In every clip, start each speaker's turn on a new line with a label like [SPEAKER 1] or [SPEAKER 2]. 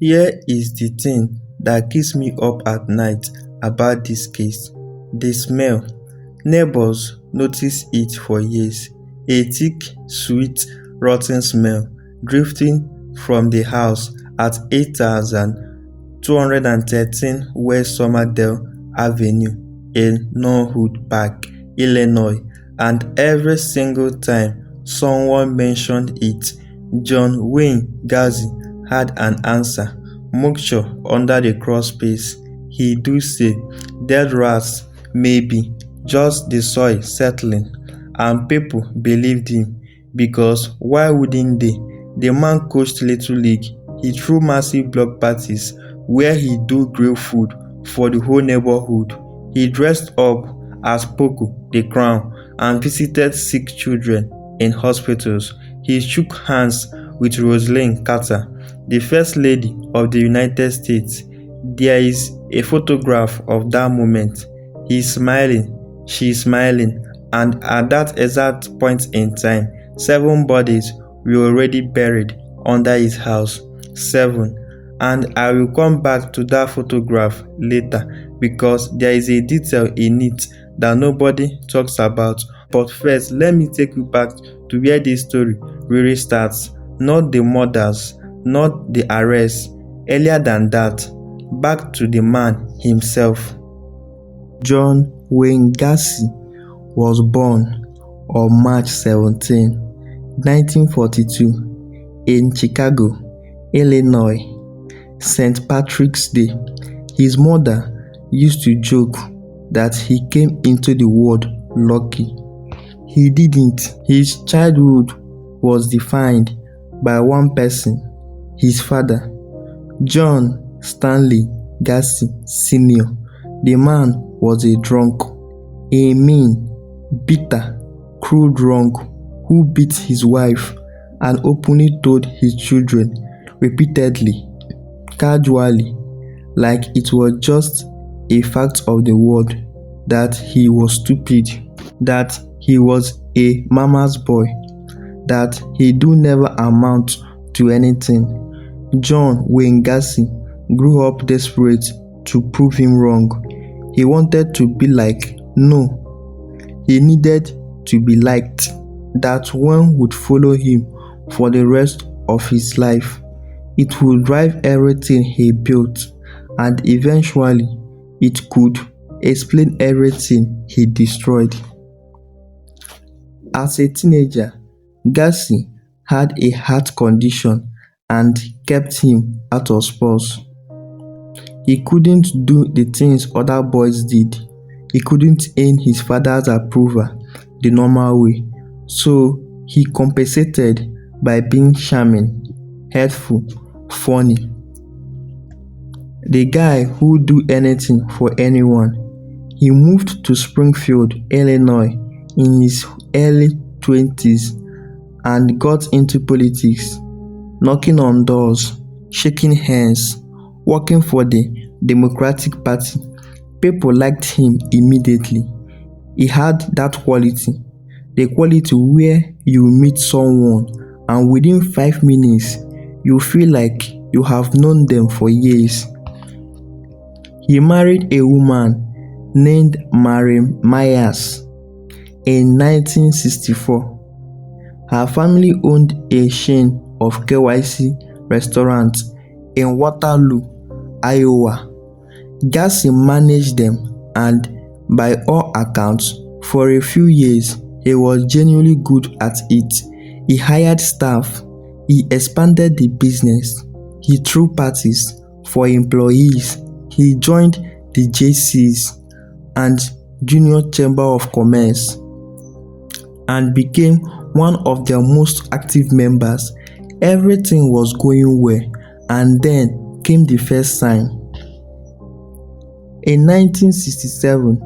[SPEAKER 1] Here is the thing that keeps me up at night about this case. The smell. Neighbors noticed it for years. A thick, sweet, rotten smell drifting from the house at 8213 West Somerdale Avenue in Norwood Park, Illinois, and every single time someone mentioned it, John Wayne Gacy had an answer. Moisture under the crawl space. He do say, dead rats, maybe, just the soil settling. And people believed him, because why wouldn't they? The man coached Little League. He threw massive block parties where he do grill food for the whole neighborhood. He dressed up as Poco the Clown and visited sick children in hospitals. He shook hands with Rosalynn Carter, the First Lady of the United States. There is a photograph of that moment. He's smiling, she's smiling, and at that exact point in time, 7 bodies were already buried under his house. 7. And I will come back to that photograph later because there is a detail in it that nobody talks about. But first, let me take you back to where this story really starts. Not the murders, not the arrests. Earlier than that, back to the man himself. John Wayne Gacy was born on March 17, 1942 in Chicago, Illinois, St. Patrick's Day. His mother used to joke that he came into the world lucky. He didn't. His childhood was defined by one person, his father, John Stanley Gacy Sr. The man was a drunk, a mean, bitter, cruel drunk who beat his wife and openly told his children repeatedly, casually, like it was just a fact of the world, that he was stupid, that he was a mama's boy, that he do never amount to anything. John Wayne Gacy grew up desperate to prove him wrong. He wanted to be like, no, he needed to be liked, that one would follow him for the rest of his life. It would drive everything he built, and eventually it could explain everything he destroyed. As a teenager, Gacy had a heart condition and kept him out of sports. He couldn't do the things other boys did. He couldn't earn his father's approval the normal way, so he compensated by being charming, helpful, funny. The guy who do anything for anyone. He moved to Springfield, Illinois in his early 20s and got into politics, knocking on doors, shaking hands, working for the Democratic Party. People liked him immediately. He had that quality, the quality where you meet someone and within 5 minutes you feel like you have known them for years. He married a woman named Mary Myers in 1964. Her family owned a chain of KYC restaurants in Waterloo, Iowa. Gacy managed them, and by all accounts, for a few years, he was genuinely good at it. He hired staff, he expanded the business, he threw parties for employees, he joined the JCs and Junior Chamber of Commerce and became one of their most active members. Everything was going well, and then came the first sign. In 1967,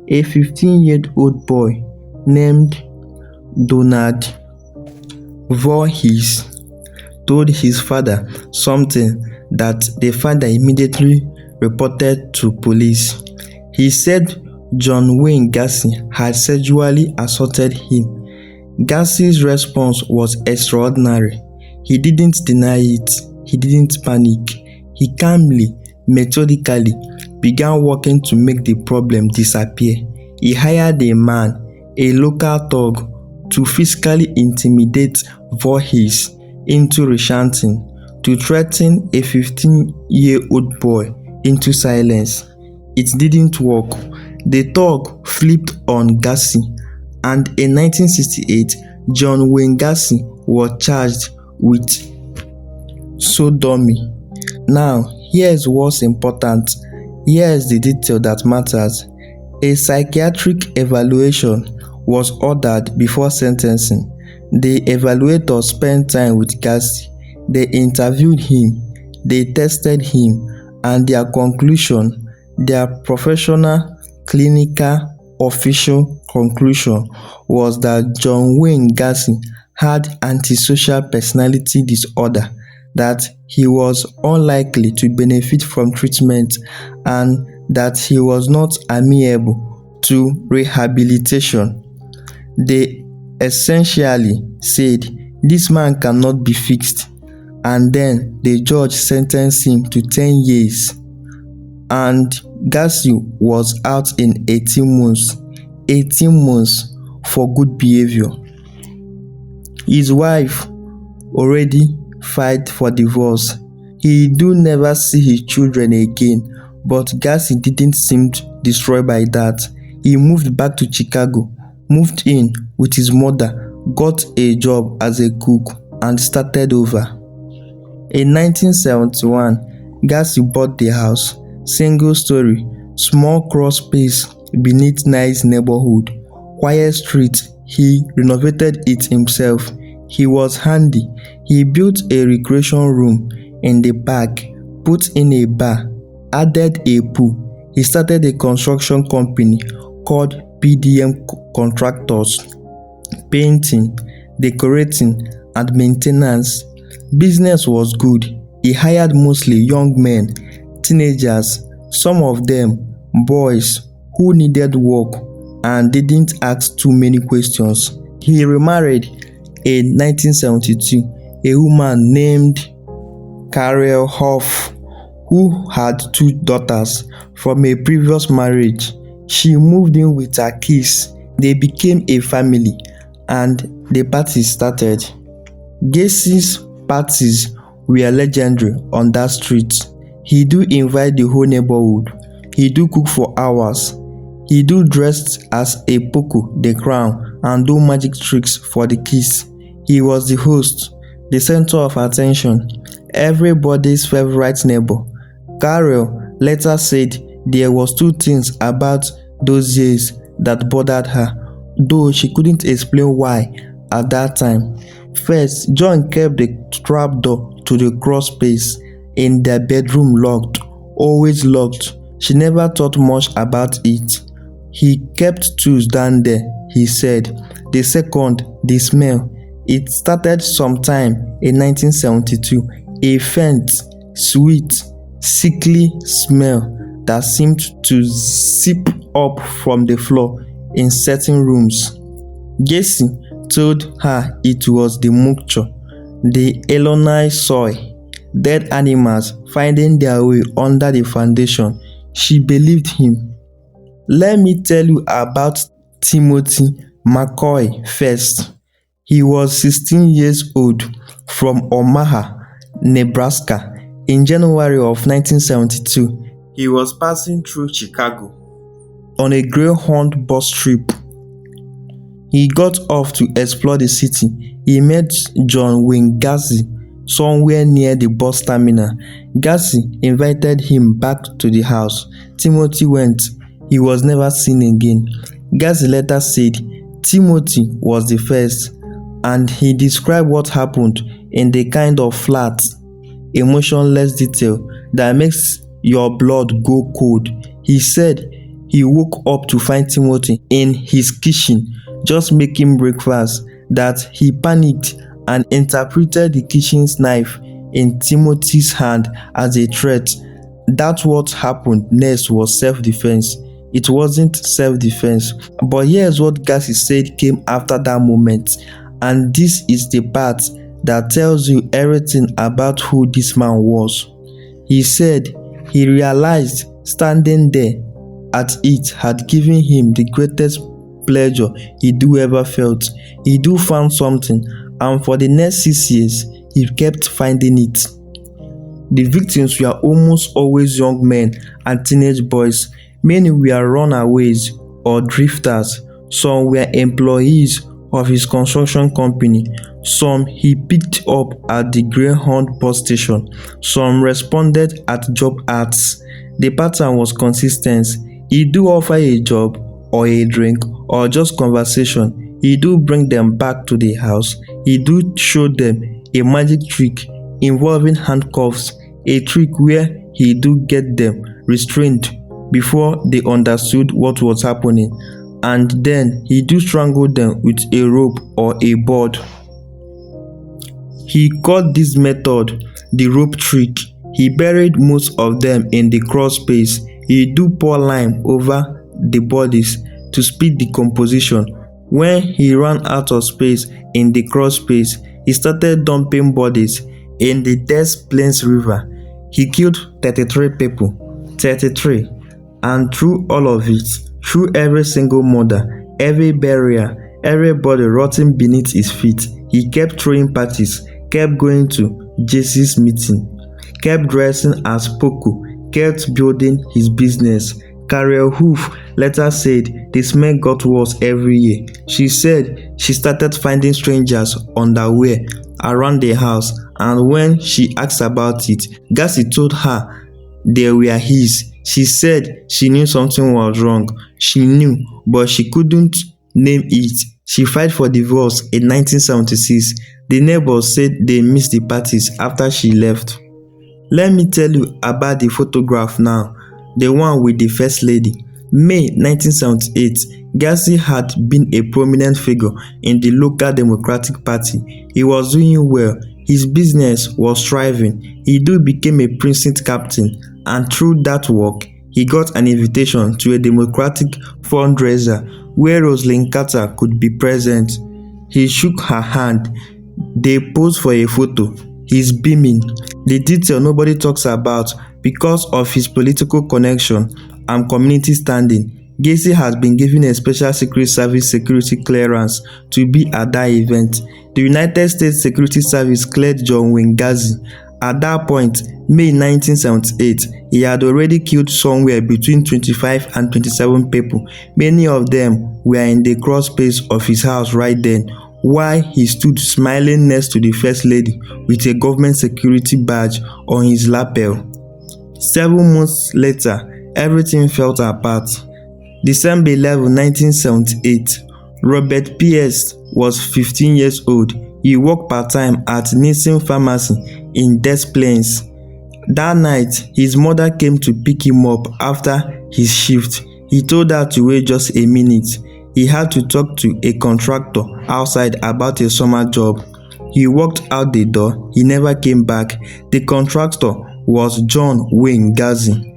[SPEAKER 1] a 15-year-old boy named Donald Voorhees told his father something that the father immediately reported to police. He said John Wayne Gacy had sexually assaulted him. Gacy's response was extraordinary. He didn't deny it. He didn't panic. He calmly, methodically began working to make the problem disappear. He hired a man, a local thug, to physically intimidate Voorhees into recanting, to threaten a 15-year-old boy into silence. It didn't work. The thug flipped on Gacy, and in 1968, John Wayne Gacy was charged with sodomy. Now, here's what's important. Here's the detail that matters. A psychiatric evaluation was ordered before sentencing. The evaluator spent time with Gacy. They interviewed him, they tested him, and their conclusion, their professional, clinical, official conclusion was that John Wayne Gacy had antisocial personality disorder, that he was unlikely to benefit from treatment, and that he was not amenable to rehabilitation. They essentially said this man cannot be fixed, and then the judge sentenced him to 10 years, and Gacy was out in 18 months. 18 months for good behavior. His wife already filed for divorce. He do never see his children again, but Gacy didn't seem destroyed by that. He moved back to Chicago, moved in with his mother, got a job as a cook, and started over. In 1971, Gacy bought the house, single story, small crawl space beneath nice neighborhood, quiet street. He renovated it himself. He was handy. He built a recreation room in the back, put in a bar, added a pool. He started a construction company called PDM Contractors, painting, decorating, and maintenance. Business was good. He hired mostly young men, teenagers, some of them boys who needed work and didn't ask too many questions. He remarried in 1972 a woman named Carol Hoff, who had 2 daughters from a previous marriage. She moved in with her kids. They became a family, and the parties started. Gacy's parties were legendary on that street. He do invite the whole neighborhood. He do cook for hours. He do dressed as a Poco the Crown and do magic tricks for the kids. He was the host, the center of attention, everybody's favorite neighbor. Carol later said there was 2 things about those years that bothered her, though she couldn't explain why at that time. First, John kept the trap door to the crawl space in their bedroom locked, always locked. She never thought much about it. He kept tools down there, he said. The second, the smell. It started sometime in 1972, a faint, sweet, sickly smell that seemed to seep up from the floor in certain rooms. Gacy told her it was the mucture, the Illinois soil, dead animals finding their way under the foundation. She believed him. Let me tell you about Timothy McCoy first. He was 16 years old from Omaha, Nebraska. In January of 1972, he was passing through Chicago on a Greyhound bus trip. He got off to explore the city. He met John Wayne Gacy somewhere near the bus terminal. Gacy invited him back to the house. Timothy went. He was never seen again. Gacy later said Timothy was the first, and he described what happened in the kind of flat, emotionless detail that makes your blood go cold. He said he woke up to find Timothy in his kitchen just making breakfast, that he panicked and interpreted the kitchen's knife in Timothy's hand as a threat. That's what happened next was self-defense. It wasn't self-defense. But here's what Gacy said came after that moment, and this is the part that tells you everything about who this man was. He said he realized standing there at it had given him the greatest pleasure he do ever felt. He do found something, and for the next 6 years, he kept finding it. The victims were almost always young men and teenage boys. Many were runaways or drifters. Some were employees of his construction company. Some he picked up at the Greyhound bus station. Some responded at job ads. The pattern was consistent. He do offer a job or a drink or just conversation. He do bring them back to the house. He do show them a magic trick involving handcuffs, a trick where he do get them restrained before they understood what was happening, and then he do strangle them with a rope or a board. He called this method the rope trick. He buried most of them in the crawl space. He do pour lime over the bodies to speed decomposition. When he ran out of space in the crawl space, he started dumping bodies in the Des Plaines River. He killed 33 people, 33, and through all of it, through every single murder, every burial, every body rotting beneath his feet, he kept throwing parties, kept going to Gacy's meeting, kept dressing as Poco, kept building his business. Carol Hoof later said the smell got worse every year. She said she started finding strangers' underwear around the house, and when she asked about it, Gacy told her they were his. She said she knew something was wrong. She knew, but she couldn't name it. She filed for divorce in 1976. The neighbors said they missed the parties after she left. Let me tell you about the photograph now, the one with the First Lady. May 1978, Gacy had been a prominent figure in the local Democratic Party. He was doing well. His business was thriving. He became a precinct captain, and through that work, he got an invitation to a Democratic fundraiser where Rosalynn Carter could be present. He shook her hand. They posed for a photo. He's beaming. The detail nobody talks about because of his political connection and community standing. Gacy has been given a special Secret Service security clearance to be at that event. The United States Security Service cleared John Wayne Gacy. At that point, May 1978, he had already killed somewhere between 25 and 27 people. Many of them were in the crawl space of his house right then, while he stood smiling next to the First Lady with a government security badge on his lapel. 7 months later, everything fell apart. December 11, 1978, Robert Pierce was 15 years old. He worked part-time at Nielsen Pharmacy in Des Plaines. That night, his mother came to pick him up after his shift. He told her to wait just a minute. He had to talk to a contractor outside about a summer job. He walked out the door. He never came back. The contractor was John Wayne Gacy.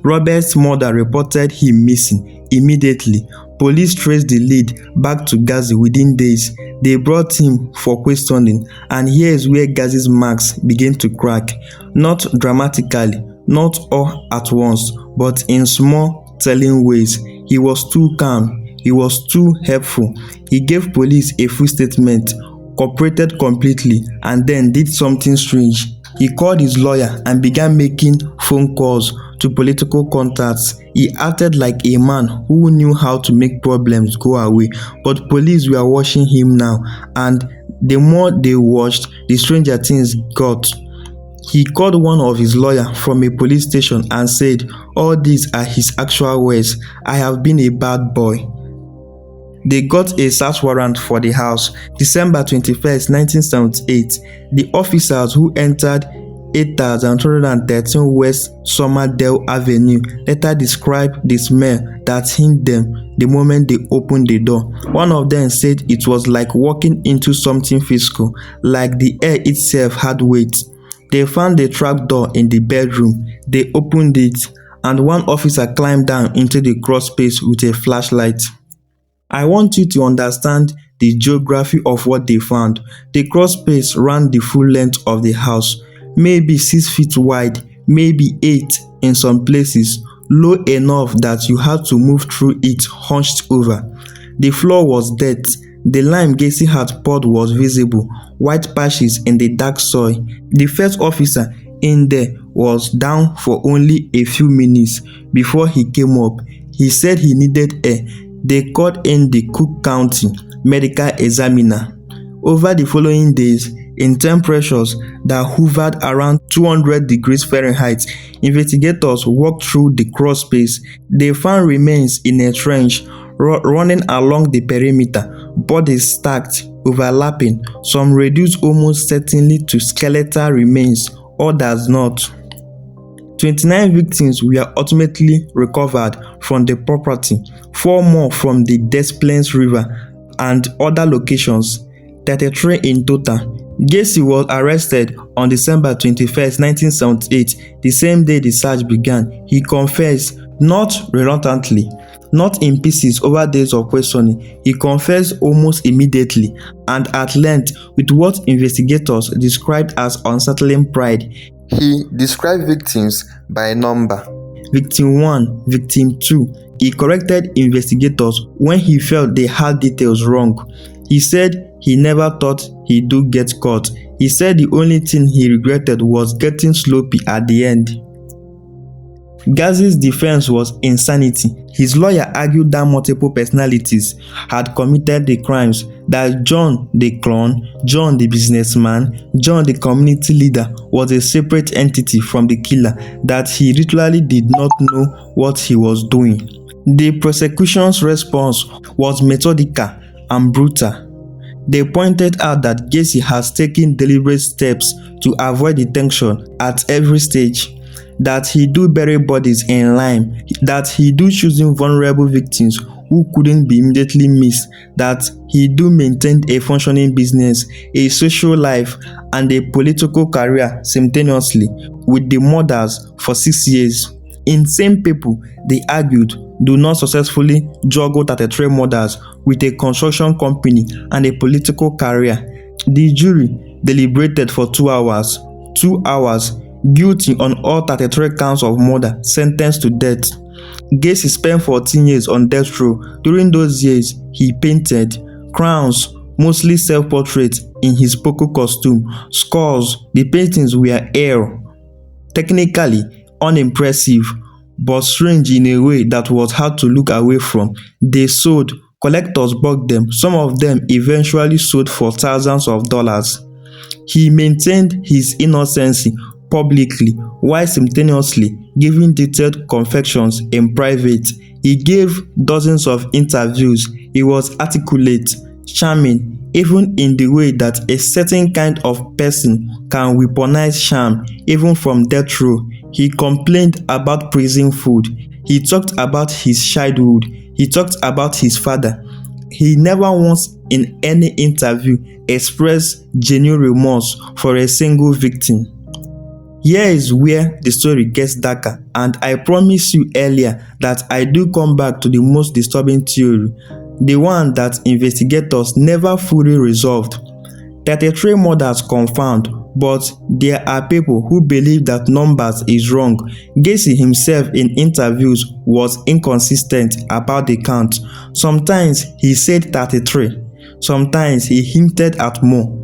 [SPEAKER 1] Robert's mother reported him missing immediately. Police traced the lead back to Gacy within days. They brought him for questioning, and here is where Gacy's marks began to crack. Not dramatically, not all at once, but in small, telling ways. He was too calm. He was too helpful. He gave police a full statement, cooperated completely, and then did something strange. He called his lawyer and began making phone calls to political contacts. He acted like a man who knew how to make problems go away, but police were watching him now, and the more they watched, the stranger things got. He called one of his lawyers from a police station and said, "All these are his actual words. I have been a bad boy." They got a search warrant for the house. December 21st, 1978, the officers who entered 8213 West Somerdale Avenue later described the smell that hit them the moment they opened the door. One of them said it was like walking into something physical, like the air itself had weight. They found the trap door in the bedroom. They opened it, and one officer climbed down into the crawl space with a flashlight. I want you to understand the geography of what they found. The crawl space ran the full length of the house, maybe 6 feet wide, maybe 8 in some places, low enough that you had to move through it hunched over. The floor was dirt. The lime Gacy had poured was visible, white patches in the dark soil. The first officer in there was down for only a few minutes before he came up. He said he needed air. They called in the Cook County medical examiner. Over the following days, in temperatures that hovered around 200 degrees Fahrenheit, investigators walked through the crawl space. They found remains in a trench running along the perimeter, bodies stacked, overlapping, some reduced almost certainly to skeletal remains, others not. 29 victims were ultimately recovered from the property, 4 more from the Des Plaines River and other locations, 33 in total. Gacy was arrested on December 21, 1978, the same day the search began. He confessed, not reluctantly, not in pieces over days of questioning. He confessed almost immediately and at length with what investigators described as unsettling pride. He described victims by number. Victim 1, Victim 2. He corrected investigators when he felt they had details wrong. He said he never thought he'd get caught. He said the only thing he regretted was getting sloppy at the end. Gacy's defense was insanity. His lawyer argued that multiple personalities had committed the crimes, that John the clown, John the businessman, John the community leader was a separate entity from the killer, that he literally did not know what he was doing. The prosecution's response was methodical and brutal. They pointed out that Gacy has taken deliberate steps to avoid detection at every stage, that he do bury bodies in lime, that he do choosing vulnerable victims who couldn't be immediately missed, that he do maintain a functioning business, a social life, and a political career simultaneously with the murders for 6 years. Insane people, they argued, do not successfully juggle 33 murders with a construction company and a political career. The jury deliberated for 2 hours. 2 hours. Guilty on all 33 counts of murder, sentenced to death. Gacy spent 14 years on death row. During those years, he painted crowns, mostly self-portraits in his Poco costume, skulls. The paintings were technically unimpressive, but strange in a way that was hard to look away from. They sold. Collectors bought them. Some of them eventually sold for thousands of dollars. He maintained his innocency publicly while simultaneously giving detailed confessions in private. He gave dozens of interviews. He was articulate, charming, even in the way that a certain kind of person can weaponize charm, even from death row. He complained about prison food. He talked about his childhood. He talked about his father. He never once in any interview expressed genuine remorse for a single victim. Here is where the story gets darker, and I promised you earlier that I do come back to the most disturbing theory, the one that investigators never fully resolved. 33 murders confirmed, but there are people who believe that numbers is wrong. Gacy himself in interviews was inconsistent about the count. Sometimes he said 33, sometimes he hinted at more.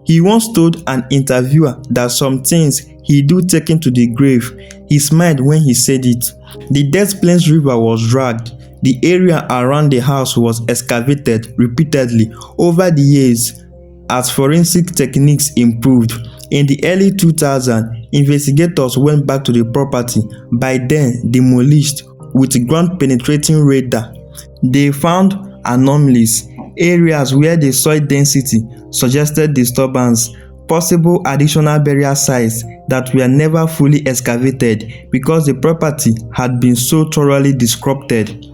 [SPEAKER 1] He once told an interviewer that some things he do taken to the grave. He smiled when he said it. The Des Plaines River was dragged. The area around the house was excavated repeatedly over the years as forensic techniques improved. In the early 2000s, investigators went back to the property, by then demolished, with ground-penetrating radar. They found anomalies, areas where the soil density suggested disturbance, possible additional burial sites that were never fully excavated because the property had been so thoroughly disrupted.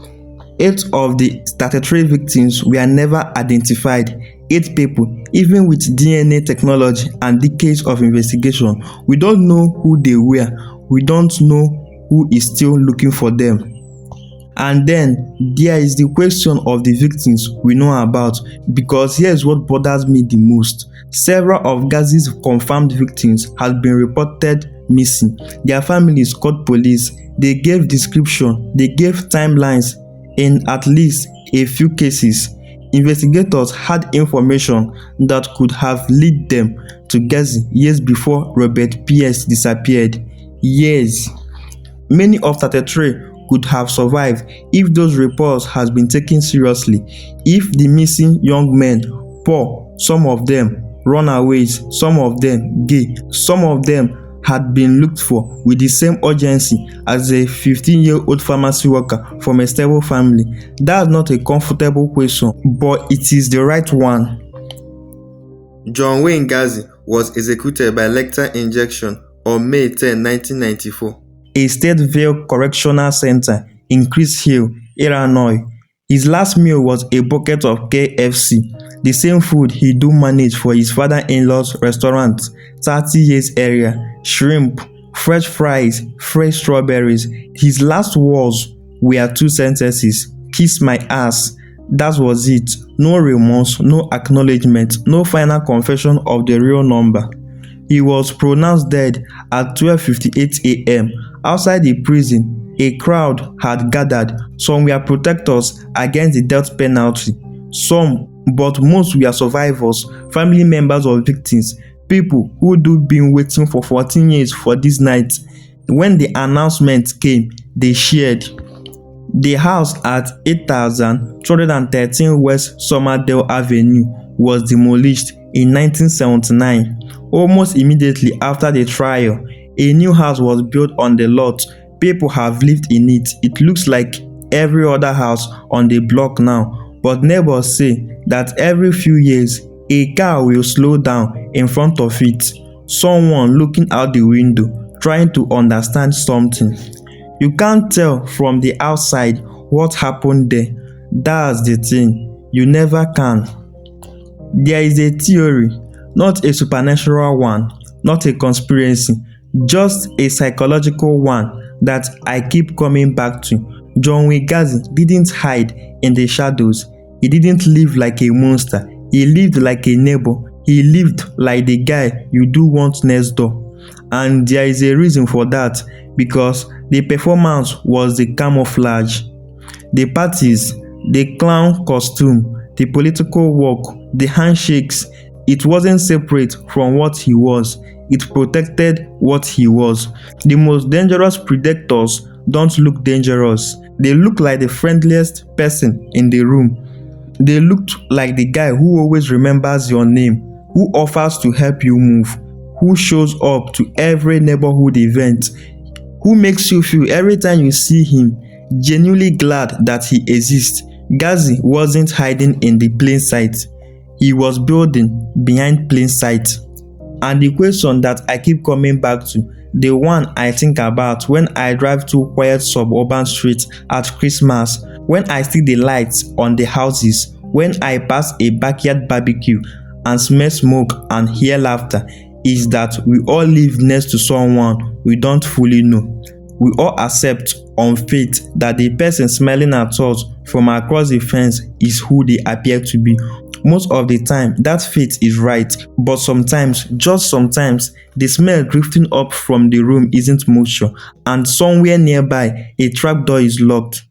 [SPEAKER 1] 8 of the 33 victims were never identified. 8 people, even with DNA technology and decades of investigation, we don't know who they were. We don't know who is still looking for them. And then there is the question of the victims we know about, because here's what bothers me the most. Several of Gacy's confirmed victims had been reported missing. Their families called police. They gave description, they gave timelines. In at least a few cases, investigators had information that could have led them to Gacy years before Robert Pierce disappeared. Years. Many of 33 could have survived if those reports had been taken seriously. If the missing young men, poor, some of them runaways, some of them gay, some of them had been looked for with the same urgency as a 15-year-old pharmacy worker from a stable family. That's not a comfortable question, but it is the right one. John Wayne Gacy was executed by lethal injection on May 10, 1994. A Stateville Correctional Center in Chris Hill, Illinois. His last meal was a bucket of KFC, the same food he do manage for his father-in-law's restaurant 30 years earlier. Shrimp, fresh fries, fresh strawberries. His last words were two sentences: "Kiss my ass." That was it. No remorse, no acknowledgement, no final confession of the real number. He was pronounced dead at 12:58 a.m. Outside the prison. A crowd had gathered. Some were protectors against the death penalty. Some, but most, were survivors, family members of victims, people who had been waiting for 14 years for this night. When the announcement came, they cheered. The house at 8213 West Somerdale Avenue was demolished in 1979. Almost immediately after the trial, a new house was built on the lot. People have lived in it. It looks like every other house on the block now, but neighbors say that every few years, a car will slow down in front of it. Someone looking out the window, trying to understand something. You can't tell from the outside what happened there. That's the thing. You never can. There is a theory, not a supernatural one, not a conspiracy, just a psychological one that I keep coming back to. John Wayne Gacy didn't hide in the shadows. He didn't live like a monster. He lived like a neighbor. He lived like the guy you do want next door. And there is a reason for that, because the performance was the camouflage. The parties, the clown costume, the political work, the handshakes, it wasn't separate from what he was. It protected what he was. The most dangerous predators don't look dangerous. They look like the friendliest person in the room. They looked like the guy who always remembers your name, who offers to help you move, who shows up to every neighborhood event, who makes you feel every time you see him genuinely glad that he exists. Gacy wasn't hiding in the plain sight. He was building behind plain sight. And the question that I keep coming back to, the one I think about when I drive through quiet suburban streets at Christmas, when I see the lights on the houses, when I pass a backyard barbecue and smell smoke and hear laughter, is that we all live next to someone we don't fully know. We all accept on faith that the person smelling at us from across the fence is who they appear to be. Most of the time, that faith is right, but sometimes, just sometimes, the smell drifting up from the room isn't moisture, and somewhere nearby, a trapdoor is locked.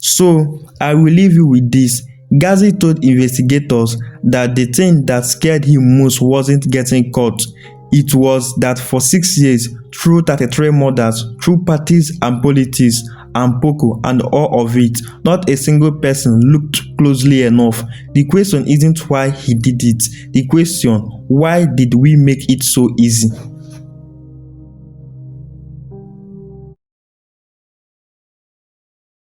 [SPEAKER 1] So, I will leave you with this. Gacy told investigators that the thing that scared him most wasn't getting caught. It was that for 6 years, through 33 murders, through parties and politics, and poker and all of it, not a single person looked closely enough. The question isn't why he did it. The question, why did we make it so easy?